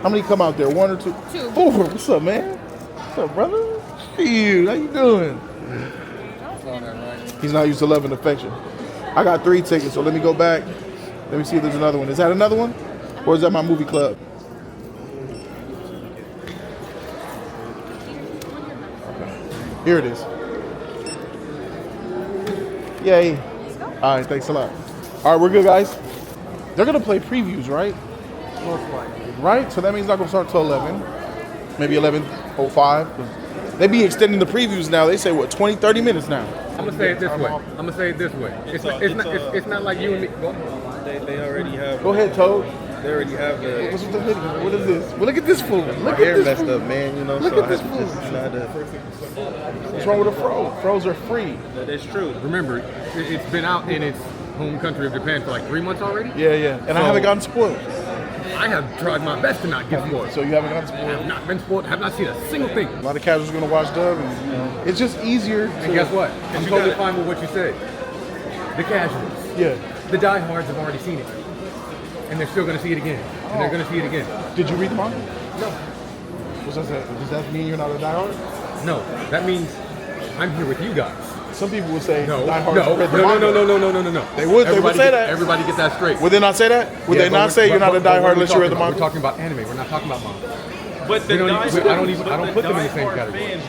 How many come out there? 1 or 2? 2. Oh, what's up, man? What's up, brother? Hey, how you doing? He's not used to love and affection. I got 3 tickets, so let me go back. Let me see if there's another one. Is that another one? Or is that my movie club? Okay. Here it is. Yay. All right, thanks a lot. All right, we're good, guys. They're going to play previews, right? Most likely. Right? So that means it's not going to start till 11. Maybe 11:05. They be extending the previews now. They say, what, 20, 30 minutes now? I'm gonna say it this way. It's not like you and me. They already have. Go ahead, Toad. They already have the. What's with the video? What is this? Well, look at this fool. My Look hair at this messed fool. up, man. You know. Look so at this I fool. just decided to. What's wrong with a fro? Fros are free. That's true. Remember, it's been out in its home country of Japan for like 3 months already. Yeah. And I haven't gotten spoiled. I have tried my best to not get spoiled. So you haven't gotten I have spoiled? not been spoiled. Have not seen a single thing. A lot of casuals are going to watch dub, and you know, it's just easier. And guess what? I'm totally fine with what you said. The casuals. Yeah. The diehards have already seen it. And they're still going to see it again. And they're going to see it again. Did you read the manga? No. What's that? Does that mean you're not a diehard? No. That means I'm here with you guys. Some people would say No. diehards No. read the manga. No. They would say that. Everybody get that straight. Would they not say that? Would they not say you're not a diehard unless you read the manga? We're talking about anime. We're not talking about manga. But the I don't put them in the same category.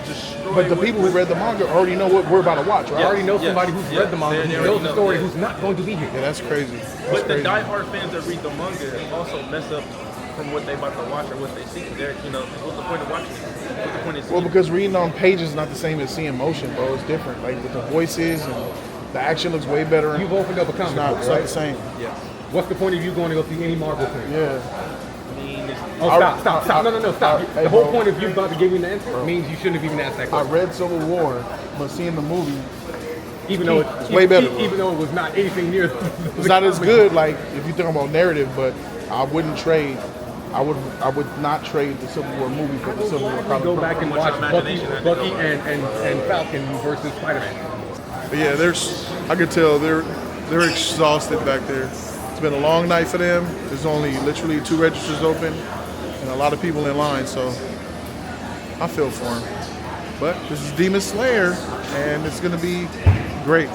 But the people who read the manga already know what we're about to watch, right? I already know somebody who's read the manga, who knows the story, who's not going to be here. Yeah, that's crazy. But the diehard fans that read the manga also mess up from what they about to watch or what they see. They're, what's the point of watching it? What's the point of seeing Well, because reading on pages is not the same as seeing motion, bro. It's different. Like with the voices and the action looks way better. You've opened up a comic book, It's right? not the same. Yes. What's the point of you going to go see any Marvel thing? Yeah. Oh, stop. No, stop. Hey, The whole bro. point of you about to give me the answer means you shouldn't have even asked that I question. read Civil War, but seeing the movie, Even though it's way better. Even though it was not anything near. it's not as good. Like if you think about narrative, but I wouldn't trade. I would not trade the Civil War movie for the Civil War comic. Go back and watch Bucky and Falcon versus Spider-Man. But yeah, I could tell they're exhausted back there. It's been a long night for them. There's only literally 2 registers open and a lot of people in line, so I feel for them. But this is Demon Slayer, and it's gonna be great.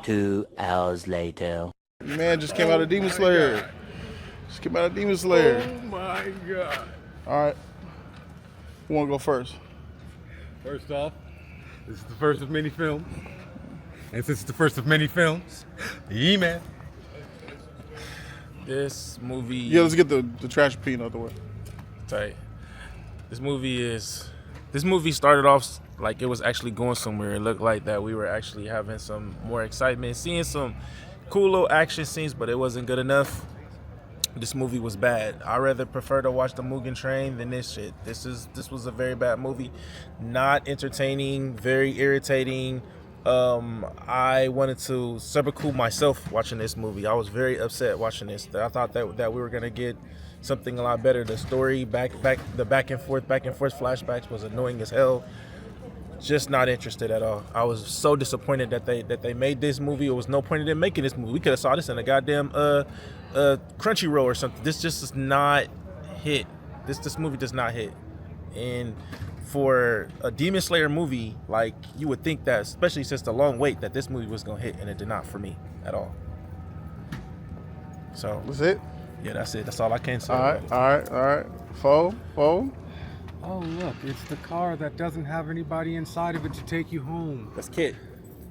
2 hours later. Man just came out of Demon Slayer. Just came out of Demon Slayer. Oh my God. All right. Who wanna go first? First off, this is the first of many films. And since it's the first of many films, man. This movie. Yeah, let's get the trash peeing out the way. Tight. This movie started off like it was actually going somewhere. It looked like that we were actually having some more excitement, seeing some cool little action scenes, but it wasn't good enough. This movie was bad. I rather prefer to watch the Mugen Train than this shit. This was a very bad movie. Not entertaining, very irritating. I wanted to seppuku myself watching this movie. I was very upset watching this. I thought that we were gonna get something a lot better. The story the back and forth flashbacks was annoying as hell. Just not interested at all. I was so disappointed that they made this movie. There was no point in them making this movie. We could have saw this in a goddamn Crunchyroll or something. This just does not hit. This movie does not hit. And for a Demon Slayer movie, like, you would think that, especially since the long wait, that this movie was gonna hit, and it did not for me at all. So That's it? yeah, that's it. That's all I can say. All right. Foe. Oh, look, it's the car that doesn't have anybody inside of it to take you home. That's Kit.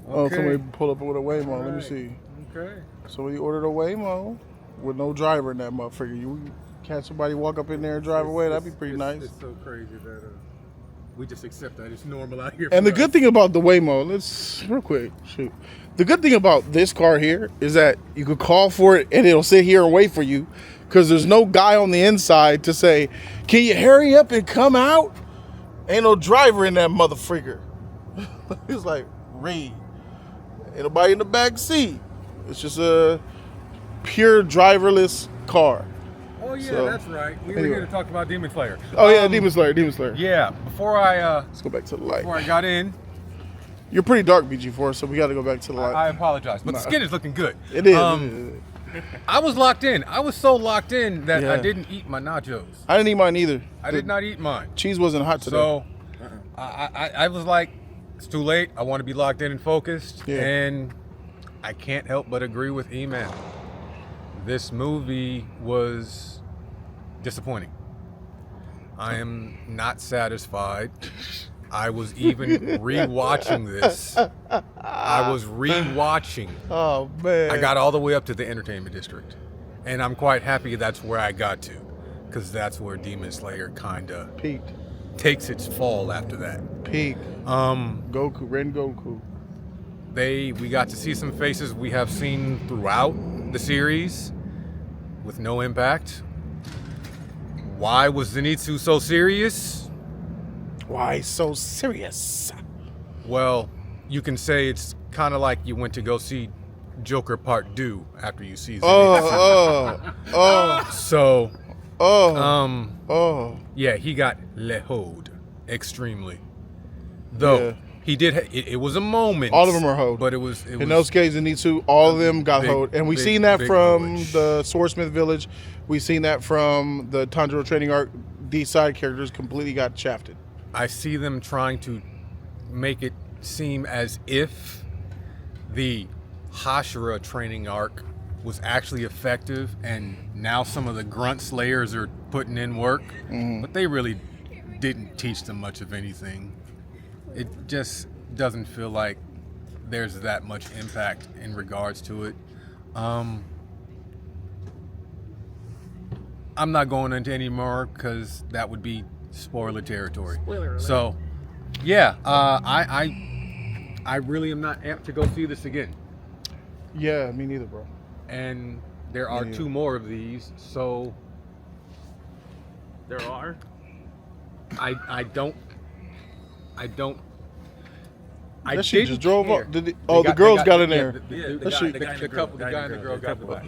Oh, somebody pull up with a Waymo. Let me see. Okay. Somebody ordered a Waymo with no driver in that motherfucker. You catch somebody walk up in there and drive away, that'd be pretty nice. It's so crazy that we just accept that it's normal out here. And the good thing about the Waymo, let's real quick, shoot. The good thing about this car here is that you could call for it and it'll sit here and wait for you, because there's no guy on the inside to say, "Can you hurry up and come out?" Ain't no driver in that motherfucker. It's like, read. Ain't nobody in the back seat. It's just a pure driverless car. Oh yeah, So, that's right. We were anyway. here to talk about Demon Slayer. Oh yeah, Demon Slayer. Yeah, before I Let's go back to the light. got in, You're pretty dark, BG4, so we got to go back to the light. I apologize, but the skin is looking good. It is. I was locked in. I was so locked in that I Yeah. didn't eat my nachos. I didn't eat mine either. I did not eat mine. Cheese wasn't hot today. So I was like, it's too late. I want to be locked in and focused. Yeah. And I can't help but agree with E-Man. This movie was disappointing. I am not satisfied. I was even rewatching this. I was rewatching. Oh man. I got all the way up to the entertainment district. And I'm quite happy that's where I got to. Because that's where Demon Slayer kinda peaked. takes its fall after that. Peak. Goku, Ren Goku. We got to see some faces we have seen throughout the series with no impact. Why was Zenitsu so serious? Why so serious? Well, you can say it's kind of like you went to go see Joker Part 2 after you see Zenitsu. So, yeah, he got lehoed extremely. Though Yeah. he did, it was a moment. All of them are hoed. But it was Inosuke, Zenitsu, all of them got big- hoed. And we've big- seen that big from hoedage. the Swordsmith Village. We've seen that from the Tanjiro training arc. These side characters completely got shafted. I see them trying to make it seem as if the Hashira training arc was actually effective, and now some of the grunt slayers are putting in work, but they really didn't teach them much of anything. It just doesn't feel like there's that much impact in regards to it. I'm not going into any more because that would be spoiler territory. Spoiler alert. So, yeah, I really am not amped to go see this again. Yeah, me neither, bro. And there are Yeah. 2 more of these, so There are. I don't. I That shit didn't just drove care. up. The girls got in there. The shit- guy and the girl got the back.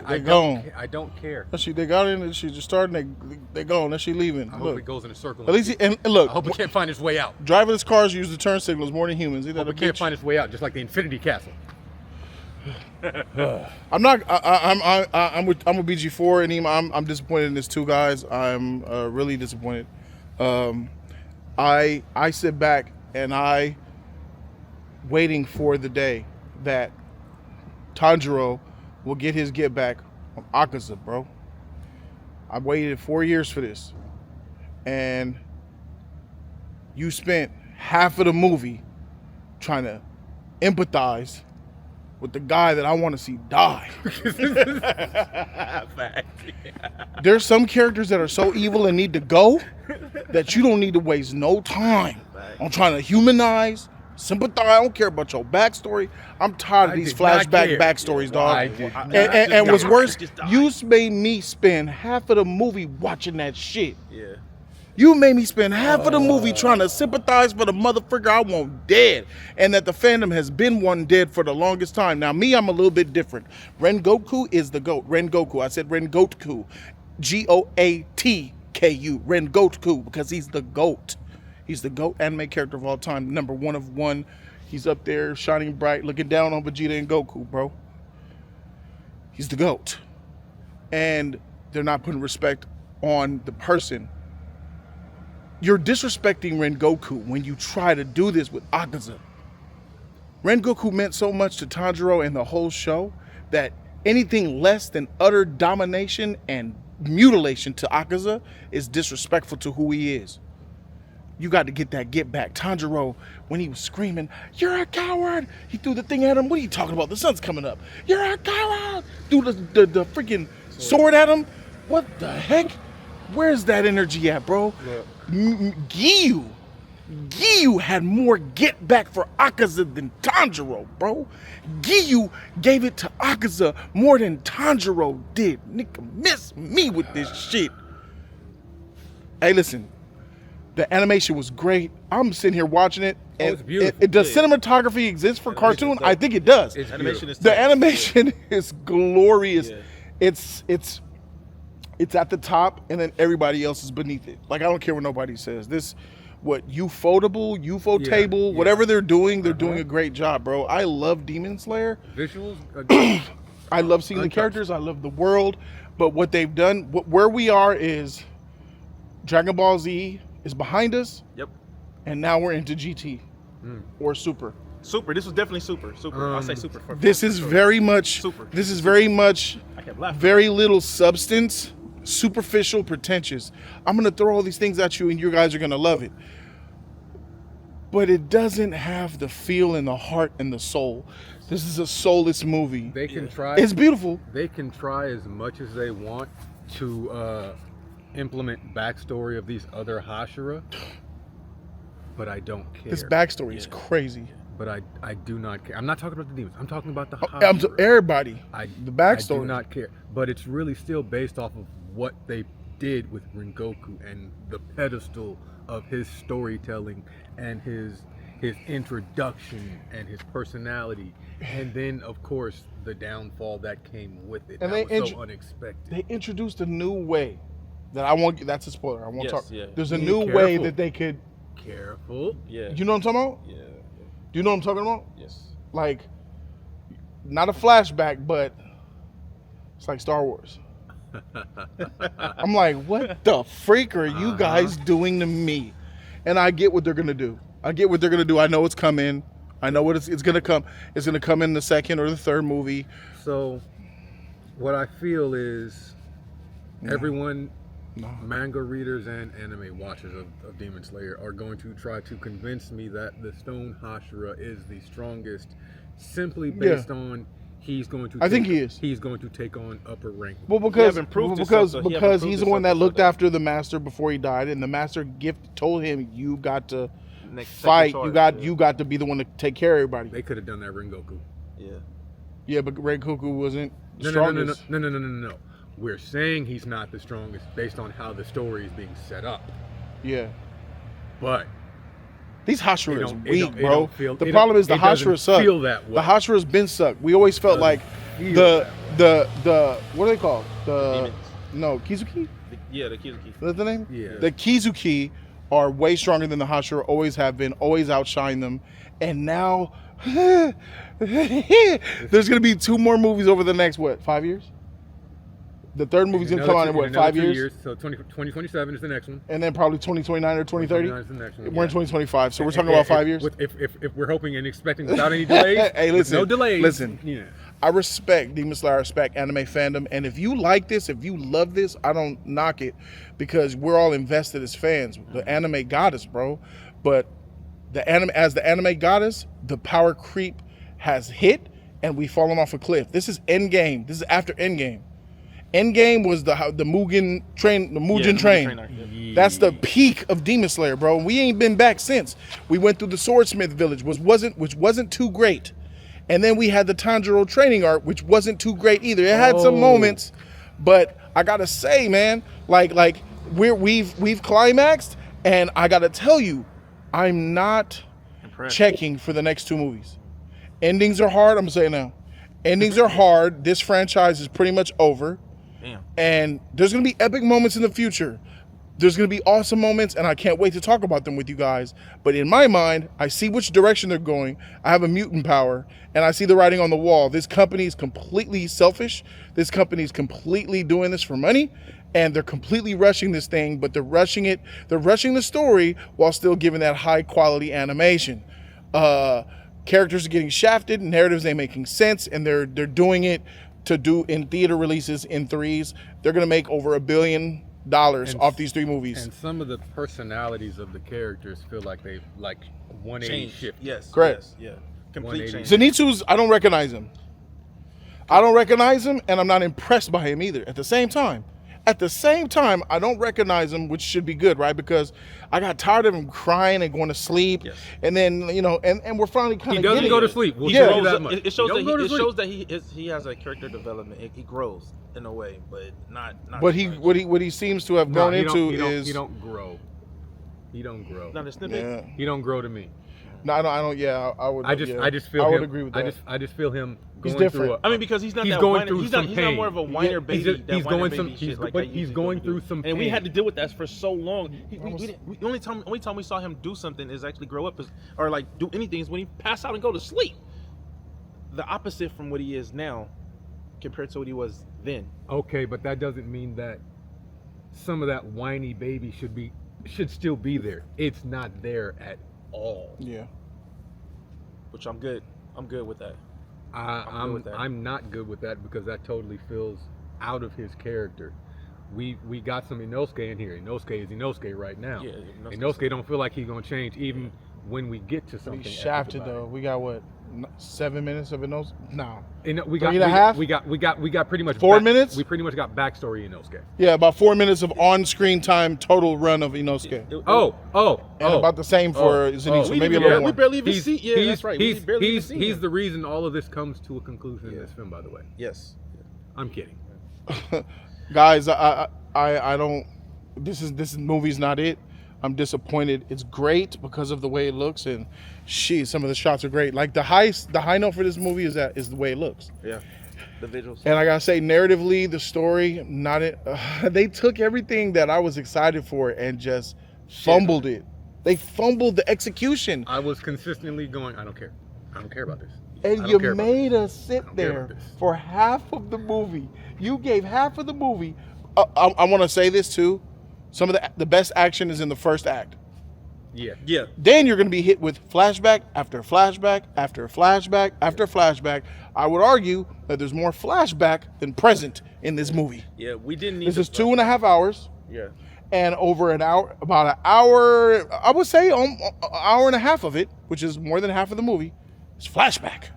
They gone. I don't care. That shit, they got in and she just started and they gone. That she leaving. I hope Look. it goes in a circle. At least, and look, I hope it can't find its way out. driverless cars use the turn signals more than humans. Ain't I that hope a it can't bitch? find its way out, just like the Infinity Castle. I'm not. I'm with BG4 and I'm disappointed in this too, guys. I'm really disappointed. I sit back and I waiting for the day that Tanjiro will get his get back on Akaza, bro. I waited 4 years for this, and you spent half of the movie trying to empathize with the guy that I want to see die. There's some characters that are so evil and need to go that you don't need to waste no time on trying to humanize, sympathize. I don't care about your backstory. I'm tired of these did not flashback care. backstories, dog. I did not. And what's worse, Just die. you made me spend half of the movie watching that shit. Yeah. You made me spend half of the movie trying to sympathize for the motherfucker I want dead, and that the fandom has been one dead for the longest time. Now, me, I'm a little bit different. Ren Goku is the GOAT. Ren Goku. I said Ren Goku. Goatku. Ren Goku, because he's the GOAT. He's the GOAT anime character of all time. Number 1 of 1. He's up there shining bright, looking down on Vegeta and Goku, bro. He's the GOAT. And they're not putting respect on the person. You're disrespecting Rengoku when you try to do this with Akaza. Rengoku meant so much to Tanjiro and the whole show that anything less than utter domination and mutilation to Akaza is disrespectful to who he is. You got to get that get back. Tanjiro, when he was screaming, "You're a coward!" He threw the thing at him. What are you talking about? The sun's coming up. "You're a coward!" Threw the freaking sword at him. What the heck? Where's that energy at, bro? Giyu had more get back for Akaza than Tanjiro, bro. Giyu gave it to Akaza more than Tanjiro did. Nigga, miss me with this shit. Hey, listen. The animation was great. I'm sitting here watching it. And it's beautiful. Does cinematography exist for cartoon? I think it does. It's Animation is The tight. animation is glorious. Yeah. It's at the top, and then everybody else is beneath it. Like, I don't care what nobody says. This, Ufotable, Yeah. whatever they're doing a great job, bro. I love Demon Slayer. Visuals, I love seeing the Untouched. characters. I love the world. But what they've done, where we are is Dragon Ball Z is behind us, Yep. and now we're into GT or Super. Super. This was definitely super. I'll say super. This is very much. Super. This is very much. I kept laughing. Very little substance, superficial, pretentious. I'm gonna throw all these things at you, and you guys are gonna love it. But it doesn't have the feel and the heart and the soul. This is a soulless movie. They can try. It's beautiful. They can try as much as they want to implement backstory of these other Hashira, but I don't care. This backstory is crazy. But I do not care. I'm not talking about the demons. I'm talking about the I'm Hashira. Everybody. The backstory. I do not care. But it's really still based off of what they did with Rengoku and the pedestal of his storytelling and his introduction and his personality, and then of course the downfall that came with it. And that they was so unexpected. They introduced a new way that I won't. That's a spoiler. I won't Yes, talk. yeah. There's a Be new way careful. that they could. Careful. Yeah. You know what I'm talking about? Yeah. Do you know what I'm talking about? Yes. Like, not a flashback, but it's like Star Wars. I'm like, what the freak are you guys doing to me? And I get what they're gonna do. I get what they're gonna do. I know it's coming. I know what it's gonna come. It's gonna come in the second or the third movie. So, what I feel is everyone, manga readers and anime watchers of Demon Slayer are going to try to convince me that the Stone Hashira is the strongest, simply based on he's going to. I think he is. He's going to take on upper rank. Well, because haven't proved because himself, so he because haven't proved he's the one that himself, looked so after the master before he died, and the master gift told him, "You got to Take fight. charge, You got to be the one to take care of everybody." They could have done that Rengoku. Yeah. Yeah, but Rengoku wasn't the No. strongest. No. We're saying he's not the strongest based on how the story is being set up. Yeah. But These Hashira is it weak, don't bro. feel- The it problem don't- is the it doesn't Hashira suck. feel that way. The Hashira's been sucked. We always felt like feel the what are they called? The Demons. no Kizuki. Yeah, the Kizuki. Is that the name? Yeah. The Kizuki are way stronger than the Hashira. Always have been. Always outshine them. And now there's gonna be 2 more movies over the next 5 years? The third movie's gonna come out in another 5 2 years? So 2027 is the next one. And then probably 2029 or 2030. 2029 is the next one. We're in 2025, so we're talking about 5 years. If we're hoping and expecting without any delays, Hey, with listen, no delays. listen. Yeah. I respect Demon Slayer, I respect anime fandom, and if you like this, if you love this, I don't knock it, because we're all invested as fans. The anime got us, bro. But the anime got us, the power creep has hit, and we've fallen off a cliff. This is Endgame. This is after Endgame. Endgame was the Mugen train, the Mugen train. That's the peak of Demon Slayer, bro. We ain't been back since. We went through the Swordsmith Village, which wasn't too great. And then we had the Tanjiro training arc, which wasn't too great either. It had some moments, but I gotta say, man, like we've climaxed, and I gotta tell you, I'm not checking for the next 2 movies. Endings are hard. I'm gonna say it now. Endings are hard. This franchise is pretty much over. Damn. And there's gonna be epic moments in the future. There's gonna be awesome moments, and I can't wait to talk about them with you guys. But in my mind, I see which direction they're going. I have a mutant power, and I see the writing on the wall. This company is completely selfish. This company is completely doing this for money, and they're completely rushing this thing, but they're rushing it. They're rushing the story while still giving that high quality animation. Characters are getting shafted, narratives ain't making sense, and they're doing it to do in theater releases in 3s. They're gonna make over $1 billion off these 3 movies. And some of the personalities of the characters feel like they've 180 Change. shift. Yes. Correct. Yes, yeah. Complete 180. change. Zenitsu's, I don't recognize him. And I'm not impressed by him either. At the same time, I don't recognize him, which should be good, right? Because I got tired of him crying and going to sleep. Yes. And then, and we're finally kind He of doesn't getting go to it. sleep. We'll Yeah. tell you that much. It shows He don't go to it sleep. shows that he has a character development. He grows in a way, but not. But too much. what he seems to have No, grown he don't- into he don't- is he don't grow. He don't grow. Not a snippet. yeah. He don't grow to me. No, I don't. Yeah, I would. I just feel I him. would agree with that. I just feel him He's going different. through a, I mean, because he's not He's that going whiner, through he's some not pain. more of a whiner baby. He's that whiner going baby some. shit He's, like but that he's usually going do. through some pain. And we had to deal with that for so long. The only time we saw him do something is actually grow up, or like do anything, is when he pass out and go to sleep. The opposite from what he is now. compared to what he was then. Okay, but that doesn't mean that some of that whiny baby should still be there. It's not there at all. Yeah. Which I'm good with that. I'm good with that. I'm not good with that because that totally feels out of his character. We got some Inosuke in here. Inosuke is Inosuke right now. Yeah, Inosuke don't feel like he's gonna change even when we get to something. We shafted though. We got what? 7 minutes of Inosuke? No. We 3.5? We got pretty much 4 minutes? We pretty much got backstory Inosuke. Yeah, about 4 minutes of on-screen time total run of Inosuke. And about the same for Zenitsu, maybe a little more. We barely even see. Yeah, that's right. He's the reason all of this comes to a conclusion in this film, by the way. Yes. I'm kidding. Guys, I don't. This movie's not it. I'm disappointed. It's great because of the way it looks, and some of the shots are great. Like the high note for this movie is the way it looks. Yeah, the visuals. And I gotta say, narratively, the story, not it. They took everything that I was excited for and just fumbled it. They fumbled the execution. I was consistently going, I don't care. I don't care about this. And you made us sit there for half of the movie. You gave half of the movie. I want to say this too. Some of the best action is in the first act. Yeah. Then you're going to be hit with flashback after flashback after flashback after flashback. I would argue that there's more flashback than present in this movie. Yeah, we didn't need this is 2.5 hours. Yeah. And over an hour, about an hour, I would say an hour and a half of it, which is more than half of the movie, is flashback.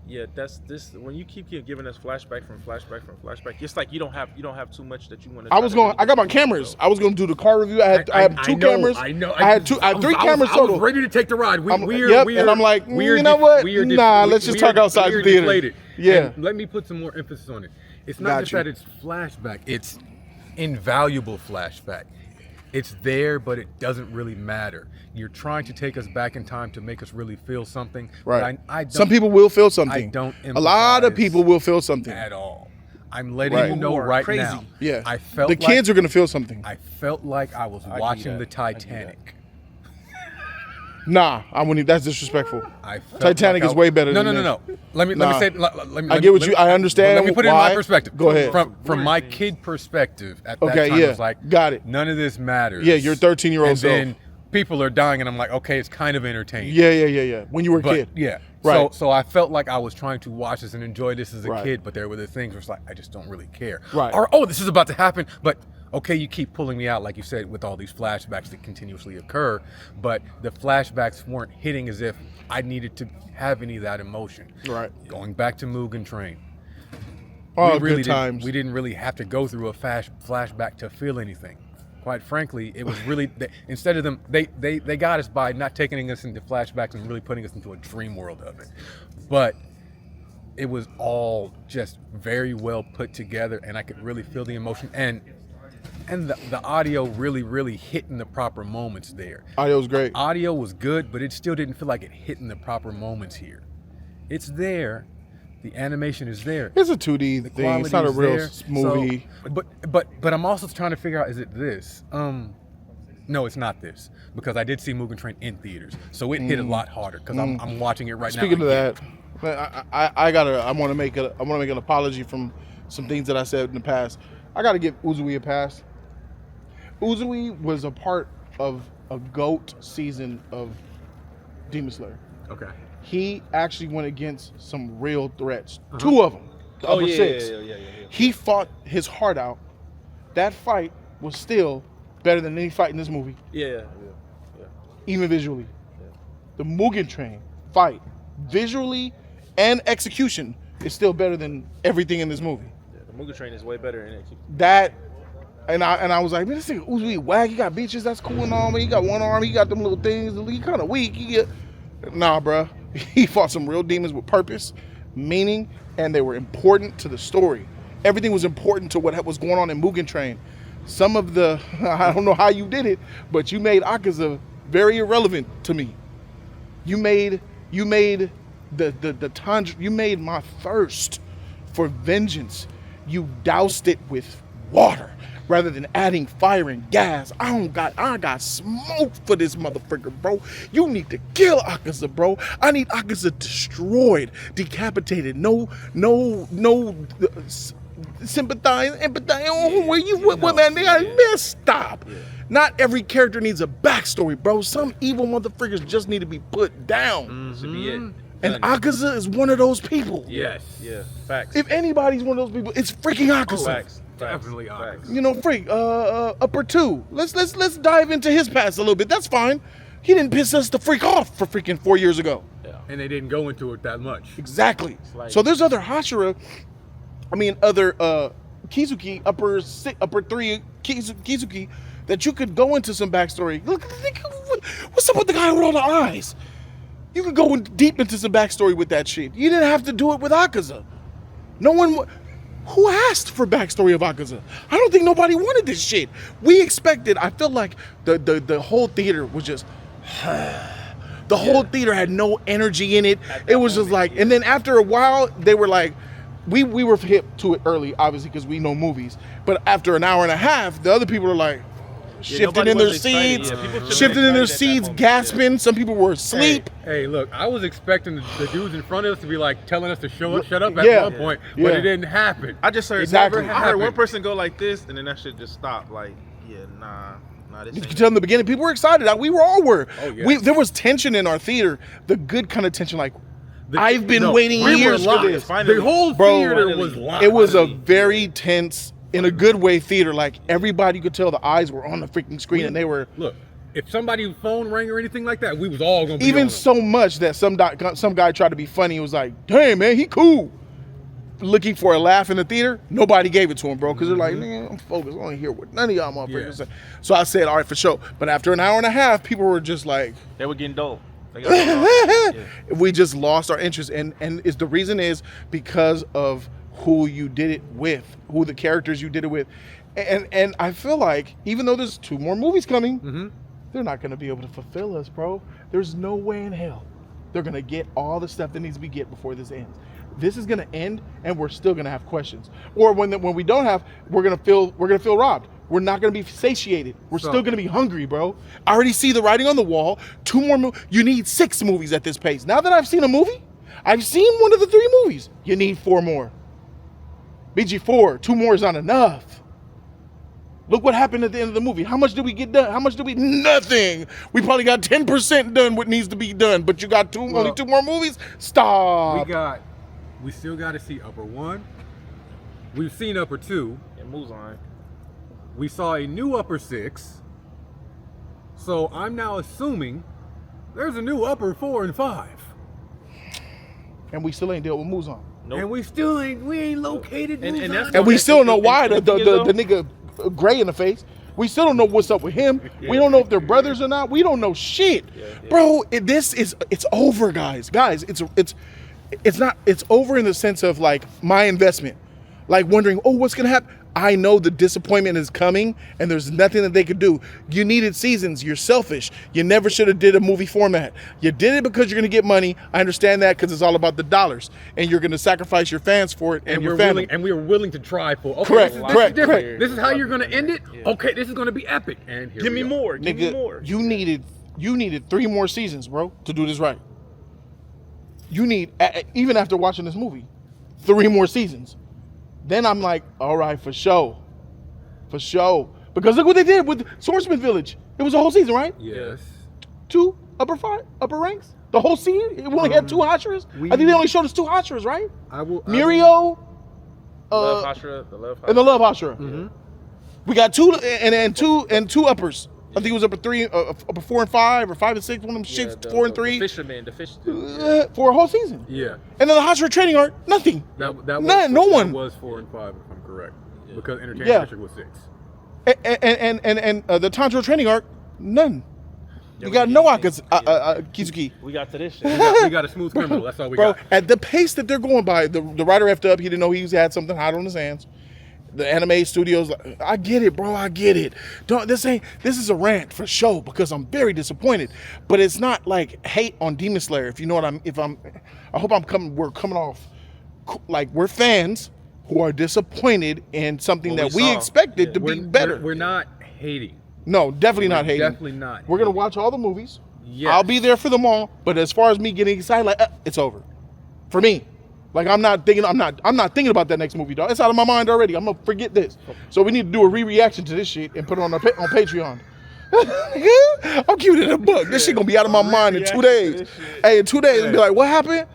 Yeah, that's this. When you keep giving us flashback from flashback, it's like you don't have too much that you want to. I got my cameras. I was going to do the car review. I had two cameras. I know. I had three cameras total. I was ready to take the ride. And I'm like, you know what? Let's just talk outside the theater. Deflated. Yeah. And let me put some more emphasis on it. It's not just that it's flashback. It's invaluable flashback. It's there, but it doesn't really matter. You're trying to take us back in time to make us really feel something. Right. I don't, some people will feel something. I don't. A lot of people will feel something at all. I'm letting you know right now. Yeah. I felt the kids are gonna feel something. I felt like I was watching the Titanic. Nah, I wouldn't. That's disrespectful. Titanic is way better. No. Let me say. I get what you. I understand. Let me put it in my perspective. Go ahead. From my kid perspective, at that time, I was like, got it. None of this matters. Yeah, your 13-year-old self. And then people are dying, and I'm like, okay, it's kind of entertaining. Yeah. When you were a kid. Yeah. Right. So I felt like I was trying to watch this and enjoy this as a kid, but there were the things where it's like I just don't really care. Right. Or this is about to happen, but. Okay, you keep pulling me out, like you said, with all these flashbacks that continuously occur, but the flashbacks weren't hitting as if I needed to have any of that emotion. Right. Going back to Mugen Train. Good times. We didn't really have to go through a flashback to feel anything. Quite frankly, it was really, instead of them, they got us by not taking us into flashbacks and really putting us into a dream world of it. But it was all just very well put together, and I could really feel the emotion. And the audio really hit in the proper moments there. Audio was great. Audio was good, but it still didn't feel like it hit in the proper moments here. It's there. The animation is there. It's a 2D thing. It's not a real movie. So, but I'm also trying to figure out, is it this? No, it's not this. Because I did see Mugen Train in theaters. So it hit a lot harder because I'm watching it right now. Speaking of that, I want to make an apology from some things that I said in the past. I got to give Uzui a pass. Uzui was a part of a GOAT season of Demon Slayer. Okay. He actually went against some real threats. 2 of them. The upper 6. Yeah. He fought his heart out. That fight was still better than any fight in this movie. Yeah. Even visually. Yeah. The Mugen Train fight, visually and execution, is still better than everything in this movie. Yeah, the Mugen Train is way better in it. And I was like, man, this thing Uzui wag. He got beaches. That's cool and all. Man, he got one arm. He got them little things. He kind of weak. Nah, bro. He fought some real demons with purpose, meaning, and they were important to the story. Everything was important to what was going on in Mugen Train. Some of the, I don't know how you did it, but you made Akaza very irrelevant to me. You made the tundra. You made my thirst for vengeance. You doused it with water rather than adding fire and gas. I got smoke for this motherfucker, bro. You need to kill Akaza, bro. I need Akaza destroyed, decapitated. No, sympathize, empathize. Oh, where you with, man? They gotta stop. Yeah. Not every character needs a backstory, bro. Some evil motherfuckers just need to be put down. Should be it. And Akaza is one of those people. Yes. Yeah. Facts. If anybody's one of those people, it's freaking Akaza. Facts. Definitely Akaza. You know, freak. Upper 2. Let's dive into his past a little bit. That's fine. He didn't piss us the freak off for freaking 4 years ago. Yeah. And they didn't go into it that much. Exactly. Like, so there's other Hashira. Other Kizuki, upper 3 Kizuki, that you could go into some backstory. Look, what's up with the guy with all the eyes? You could go deep into some backstory with that shit. You didn't have to do it with Akaza. No one. Who asked for backstory of Akaza? I don't think nobody wanted this shit. We expected. I feel like the whole theater was just. The whole theater had no energy in it. It was just like, and then after a while, they were like, we were hip to it early, obviously, because we know movies. But after an hour and a half, the other people are like, shifting in their seats, gasping. Yeah. Some people were asleep. Hey, look, I was expecting the dudes in front of us to be like telling us to shut up at one point, but it didn't happen. I just heard I heard one person go like this, and then that shit just stopped. Like, nah. You can tell in the beginning, people were excited. We all were. Oh, yeah. There was tension in our theater, the good kind of tension, like, I've been waiting years for this. The whole theater was locked. It was a very tense, in a good way, theater. Like, everybody could tell the eyes were on the freaking screen, and they were. Look, if somebody's phone rang or anything like that, we was all gonna be even on so much that some guy tried to be funny. He was like, "Damn, man, he cool." Looking for a laugh in the theater, nobody gave it to him, bro, because they're like, "Man, I'm focused. I don't hear what none of y'all motherfuckers say." So I said, "All right, for sure." But after an hour and a half, people were just like, they were getting dull. We just lost our interest, and the reason is because of who you did it with, who the characters you did it with, and I feel like even though there's 2 more movies coming, they're not going to be able to fulfill us, bro. There's no way in hell they're going to get all the stuff that needs to be get before this ends. This is going to end, and we're still going to have questions. Or when we don't have, we're going to feel robbed. We're not going to be satiated. We're still going to be hungry, bro. I already see the writing on the wall. 2 more you need 6 movies at this pace. Now that I've seen a movie, I've seen one of the 3 movies. You need 4 more. BG4, 2 more is not enough. Look what happened at the end of the movie. How much did we get done? Nothing. We probably got 10% done what needs to be done, but you got only 2 more movies? Stop. We still got to see Upper 1. We've seen Upper 2. It moves on. We saw a new Upper 6. So I'm now assuming there's a new Upper 4 and 5. And we still ain't dealt with Muzan. Nope. And we ain't located Muzan. And we still don't know why the nigga gray in the face. We still don't know what's up with him. We don't know if they're brothers or not. We don't know shit. Bro, it's over, guys. It's over in the sense of like my investment. Like wondering, what's gonna happen? I know the disappointment is coming and there's nothing that they could do. You needed seasons. You're selfish. You never should have did a movie format. You did it because you're going to get money. I understand that because it's all about the dollars and you're going to sacrifice your fans for it and your family. We were willing to try for it. Okay, correct. This is how you're going to end it? Yeah. Okay, this is going to be epic. And here give me more. Give me more. You needed 3 more seasons, bro, to do this right. You need, even after watching this movie, 3 more seasons. Then I'm like, all right, for sure. Because look what they did with Swordsman Village. It was a whole season, right? Yes. 2 upper ranks? The whole season? It only had 2 Hashiras? I think they only showed us 2 Hashiras, right? Muriel, the Love Hashira. And the Love Hashira. Mm-hmm. We got 2 and 2 uppers. I think it was upper 3, upper 4 and 5, or 5 and 6, one of them shits, 4 and 3. The fisherman. For a whole season. Yeah. And then the Hashira training arc, nothing. No one. That was 4 and 5, if I'm correct. Yeah. Because Entertainment District was 6. And the Tanjiro training arc, none. You got no Kizuki. We got to this shit. We got a smooth criminal. That's all we got. Bro, at the pace that they're going by, the writer effed up. He didn't know he had something hot on his hands. The anime studios, I get it, bro. I get it. This is a rant for sure because I'm very disappointed. But it's not like hate on Demon Slayer. If you know what we're coming off like we're fans. who are disappointed in something What that we we saw. expected to be better. We're not hating. No, definitely not hating. Definitely not. We're gonna hating. watch all the movies. Yes. I'll be there for them all. But as far as me getting excited, like it's over for me. Like I'm not thinking about that next movie, dog. It's out of my mind already. I'm gonna forget this. So we need to do a re-reaction to this shit and put it on Patreon. I'm keeping it in a book. This shit gonna be out of my mind in 2 days. Hey, in 2 days, I'll be like, what happened?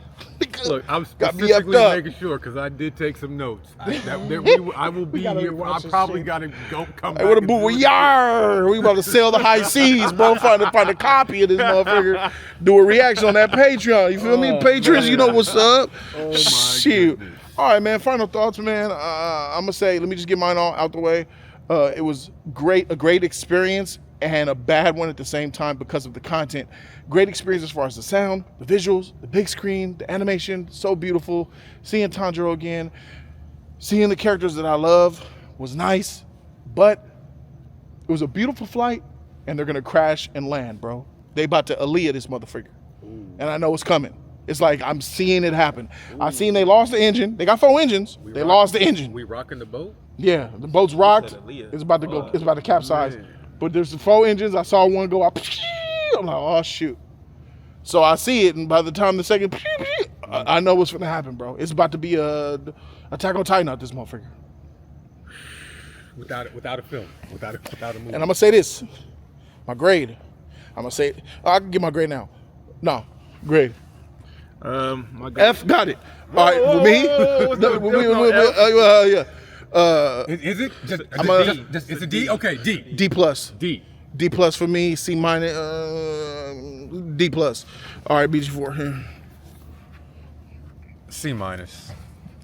Look, I'm Got me specifically effed up. making sure because I did take some notes. I will be gotta here. rewatch I this probably shit. gotta come Hey, back. what a and boo! do it Yar! We about to sail the high seas, bro. Find a copy of this motherfucker. Do a reaction on that Patreon. You feel me? Patrons, you know what's up. Oh my Shoot. goodness. All right, man. Final thoughts, man. I'm gonna say, let me just get mine all out the way. It was a great experience, and a bad one at the same time because of the content. Great experience as far as the sound, the visuals, the big screen, the animation, so beautiful. Seeing Tanjiro again, seeing the characters that I love was nice, but it was a beautiful flight, and they're gonna crash and land, bro. They about to Aaliyah this motherfucker, and I know it's coming. It's like I'm seeing it happen. I seen they lost the engine. They got 4 engines. They lost the engine. We rocking the boat. Yeah, the boat's rocked. Aaliyah. It's about to go. It's about to capsize. Man. But there's 4 engines. I saw one go up. I'm like, oh shoot. So I see it, and by the time the second, I know what's gonna happen, bro. It's about to be a Attack on Titan out this motherfucker. Without a film, without a movie. And I'm gonna say this, my grade. I'm gonna say, I can get my grade now. No, grade. My God. F got it. All right, for me. Yeah. Is it? Just, I'm a- just it's a D. Okay, D. D plus. D. D plus for me. C minus. D plus. All right, BG4 here. C minus.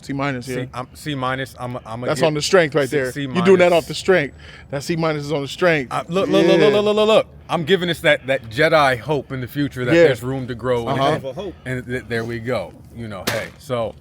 C minus. Yeah. C minus. I'm That's on the strength right there. C You're doing that minus. off the strength. That C minus is on the strength. Look. I'm giving us that Jedi hope in the future that Yeah. there's room to grow. Uh-huh. And there we go. You know, hey. So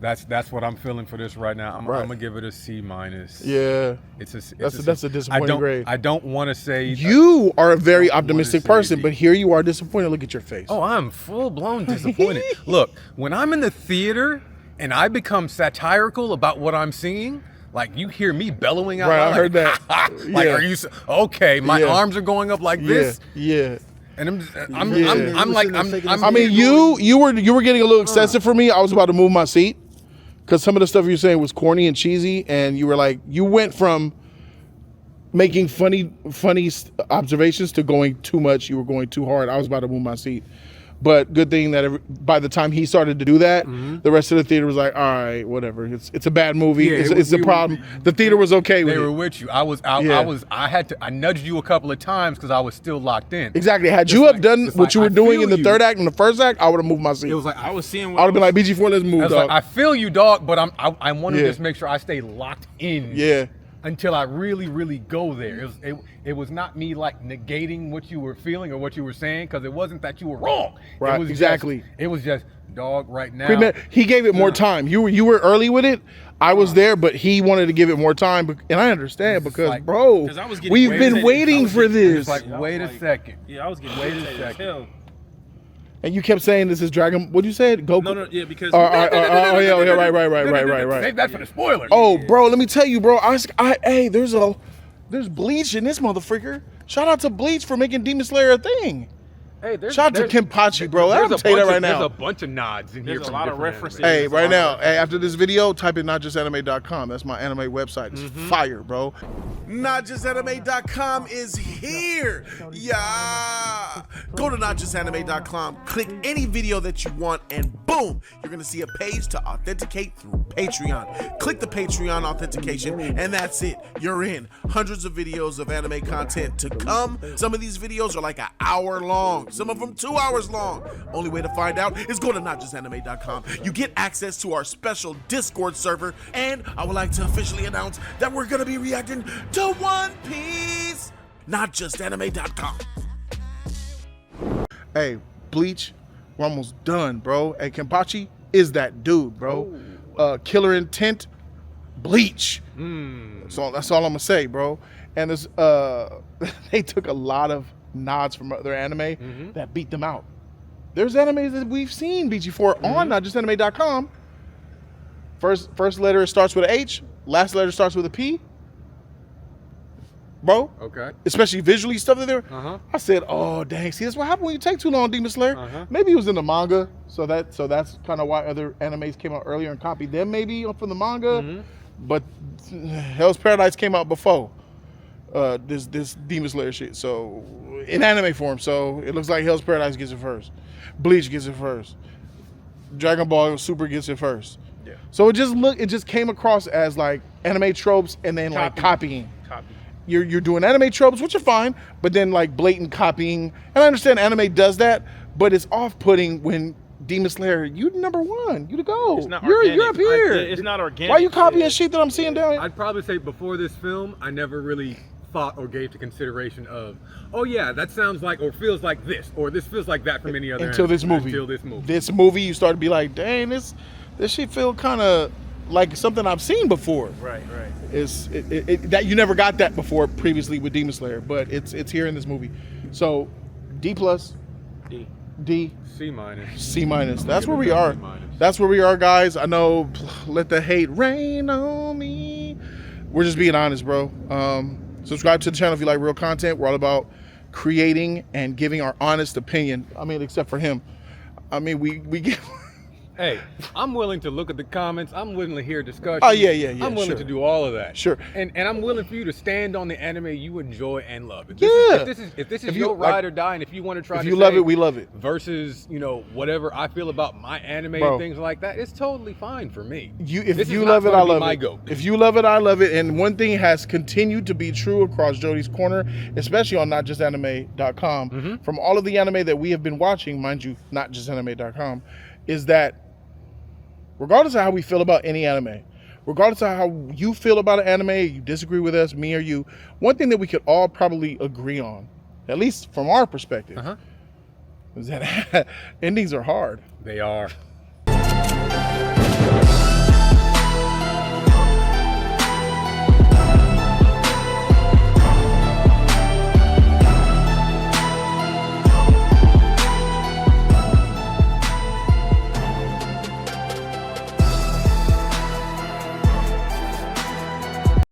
that's what I'm feeling for this right now. I'm Right. gonna give it a C minus. Yeah. It's That's a disappointing grade. I don't want to say You are a very optimistic say person, D. but here you are disappointed. Look at your face. Oh, I'm full blown disappointed. Look, when I'm in the theater and I become satirical about what I'm seeing, like you hear me bellowing out Right, loud, I heard like, that. like, Yeah. are you okay? My Yeah. arms are going up like yeah. this, Yeah. and I'm Yeah. like I mean, you were getting a little excessive for me. I was about to move my seat because some of the stuff you were saying was corny and cheesy, and you were like, you went from making funny observations to going too much. You were going too hard. I was about to move my seat. But good thing that by the time he started to do that, the rest of the theater was like, all right, whatever. It's a bad movie. Yeah, It's the problem. The theater was okay with They were it. with you. I was out. Yeah. I nudged you a couple of times because I was still locked in. Exactly. Had It's you like- have done it's what like, you were I doing in feel the you. third act and the first act, I would have moved my seat. It was like I was seeing I what would have been like, BG4, let's move, I was dog. like, I feel you, dog, but I want to Yeah. just make sure I stay locked in. Yeah. Until I really go there. It was not me like negating what you were feeling or what you were saying because it wasn't that you were wrong. Right, It was exactly. it was just dog right now. He gave it more time. You were early with it. I was there, but he wanted to give it more time, and I understand because, like- bro, 'Cause I was getting we've way been ahead. waiting I was for getting- this. It's like, I was wait a like- second. Yeah, I was getting Wait a irritated as second. hell. And you kept saying this is Dragon. What you said? Goku. No, yeah, because Oh yeah, right. Save that for the spoilers. Oh, bro, let me tell you, bro. Hey, there's Bleach in this motherfucker. Shout out to Bleach for making Demon Slayer a thing. Hey, Shout out to Kenpachi, bro. I'm gonna tell you that right There's now. a bunch of nods in here. There's a from lot of different references. animes. Hey, There's a right lot now, of- hey, after this video, type in notjustanime.com. That's my anime website. It's fire, bro. Notjustanime.com is here. Yeah. Go to notjustanime.com, click any video that you want, and boom, you're going to see a page to authenticate through Patreon. Click the Patreon authentication, and that's it. You're in. Hundreds of videos of anime content to come. Some of these videos are like an hour long, some of them 2 hours long. Only way to find out is go to notjustanime.com. You get access to our special Discord server, and I would like to officially announce that we're going to be reacting to One Piece. Notjustanime.com. Hey, Bleach, we're almost done, bro. Hey, Kenpachi is that dude, bro. Killer Intent, Bleach. That's all I'm gonna say, bro. And there's they took a lot of nods from other anime that beat them out. There's animes that we've seen BG4 on notjustanime.com First letter starts with an H. Last letter starts with a P. Bro. Okay. Especially visually stuff that they're. Uh-huh. I said, oh dang, see that's what happened when you take too long, Demon Slayer. Uh-huh. Maybe it was in the manga, so that's kind of why other animes came out earlier and copied them maybe from the manga. Mm-hmm. But Hell's Paradise came out before this Demon Slayer shit. So in anime form, so it looks like Hell's Paradise gets it first. Bleach gets it first. Dragon Ball Super gets it first. Yeah. So it just came across as like anime tropes and then like copying. Copy. You're doing anime tropes, which are fine, but then like blatant copying. And I understand anime does that, but it's off-putting when Demon Slayer, you number one, you to go. It's not You're organic. up here. It's not organic. Why are you copying shit that I'm seeing down here? I'd probably say before this film, I never really thought or gave to consideration of, oh yeah, that sounds like or feels like this, or this feels like that from any other Until this movie. This movie, you start to be like, dang, this shit feel kind of like something I've seen before. Right. It's that you never got that before previously with Demon Slayer, but it's here in this movie. So D+, D, C minus. C minus. That's where we are. C minus. That's where we are, guys. I know. Let the hate rain on me. We're just being honest, bro. Subscribe to the channel if you like real content. We're all about creating and giving our honest opinion. I mean, except for him. I mean, we get. Hey, I'm willing to look at the comments. I'm willing to hear discussion. Oh, yeah. I'm willing to do all of that. Sure. And I'm willing for you to stand on the anime you enjoy and love. If this is you your like- ride or die, and if you want to try If to you love say it, we love it. versus, whatever I feel about my anime Bro. and things like that, it's totally fine for me. If This you is love not it, I gonna be love my it. goat. If you love it, I love it. And one thing has continued to be true across Jody's Corner, especially on notjustanime.com, Mm-hmm. from all of the anime that we have been watching, mind you, notjustanime.com, is that regardless of how we feel about any anime, regardless of how you feel about an anime, you disagree with us, me or you, one thing that we could all probably agree on, at least from our perspective, is that endings are hard. They are.